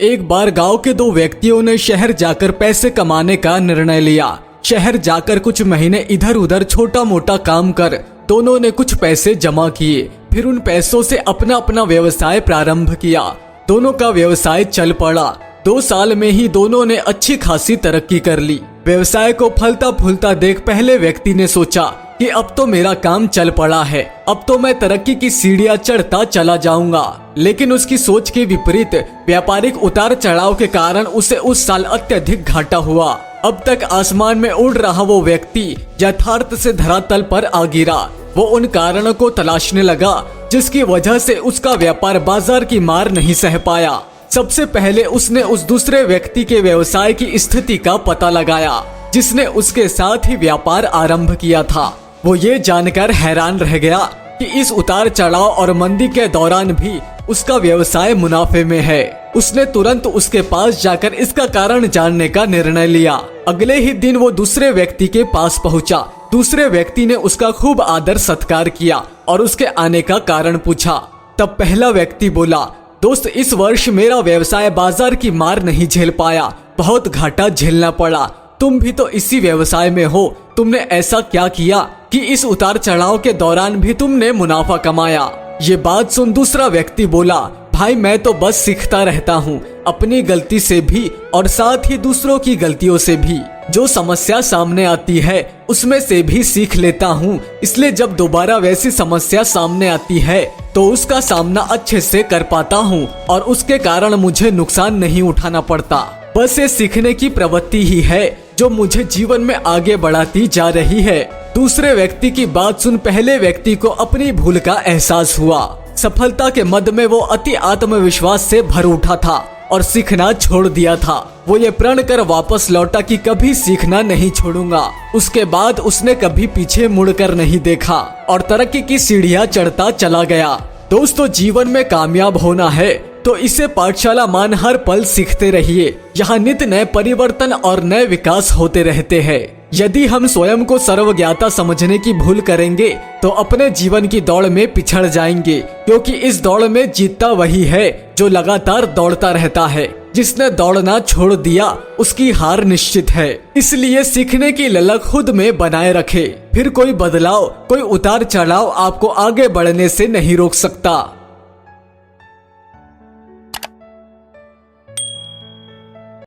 एक बार गांव के दो व्यक्तियों ने शहर जाकर पैसे कमाने का निर्णय लिया। शहर जाकर कुछ महीने इधर उधर छोटा मोटा काम कर दोनों ने कुछ पैसे जमा किए। फिर उन पैसों से अपना अपना व्यवसाय प्रारंभ किया। दोनों का व्यवसाय चल पड़ा। 2 साल में ही दोनों ने अच्छी खासी तरक्की कर ली। व्यवसाय को फलता फूलता देख पहले व्यक्ति ने सोचा कि अब तो मेरा काम चल पड़ा है, अब तो मैं तरक्की की सीढ़ियां चढ़ता चला जाऊंगा। लेकिन उसकी सोच के विपरीत व्यापारिक उतार चढ़ाव के कारण उसे उस साल अत्यधिक घाटा हुआ। अब तक आसमान में उड़ रहा वो व्यक्ति यथार्थ से धरातल पर आ गिरा। वो उन कारणों को तलाशने लगा जिसकी वजह से उसका व्यापार बाजार की मार नहीं सह पाया। सबसे पहले उसने उस दूसरे व्यक्ति के व्यवसाय की स्थिति का पता लगाया जिसने उसके साथ ही व्यापार आरंभ किया था। वो ये जानकर हैरान रह गया कि इस उतार चढ़ाव और मंदी के दौरान भी उसका व्यवसाय मुनाफे में है। उसने तुरंत उसके पास जाकर इसका कारण जानने का निर्णय लिया। अगले ही दिन वो दूसरे व्यक्ति के पास पहुंचा। दूसरे व्यक्ति ने उसका खूब आदर सत्कार किया और उसके आने का कारण पूछा। तब पहला व्यक्ति बोला, दोस्त, इस वर्ष मेरा व्यवसाय बाजार की मार नहीं झेल पाया, बहुत घाटा झेलना पड़ा। तुम भी तो इसी व्यवसाय में हो, तुमने ऐसा क्या किया कि इस उतार चढ़ाव के दौरान भी तुमने मुनाफा कमाया? ये बात सुन दूसरा व्यक्ति बोला, भाई मैं तो बस सीखता रहता हूँ, अपनी गलती से भी और साथ ही दूसरों की गलतियों से भी। जो समस्या सामने आती है उसमें से भी सीख लेता हूँ, इसलिए जब दोबारा वैसी समस्या सामने आती है तो उसका सामना अच्छे से कर पाता हूँ और उसके कारण मुझे नुकसान नहीं उठाना पड़ता। बस ये सीखने की प्रवृत्ति ही है जो मुझे जीवन में आगे बढ़ाती जा रही है। दूसरे व्यक्ति की बात सुन पहले व्यक्ति को अपनी भूल का एहसास हुआ। सफलता के मद में वो अति आत्मविश्वास से भर उठा था और सीखना छोड़ दिया था। वो ये प्रण कर वापस लौटा कि कभी सीखना नहीं छोड़ूंगा। उसके बाद उसने कभी पीछे मुड़कर नहीं देखा और तरक्की की सीढ़ियां चढ़ता चला गया। दोस्तों, जीवन में कामयाब होना है तो इसे पाठशाला मान हर पल सीखते रहिए। यहाँ नित्य नए परिवर्तन और नए विकास होते रहते हैं। यदि हम स्वयं को सर्वज्ञाता समझने की भूल करेंगे तो अपने जीवन की दौड़ में पिछड़ जाएंगे, क्योंकि इस दौड़ में जीतता वही है जो लगातार दौड़ता रहता है। जिसने दौड़ना छोड़ दिया उसकी हार निश्चित है। इसलिए सीखने की ललक खुद में बनाए रखे, फिर कोई बदलाव, कोई उतार चढ़ाव आपको आगे बढ़ने से नहीं रोक सकता।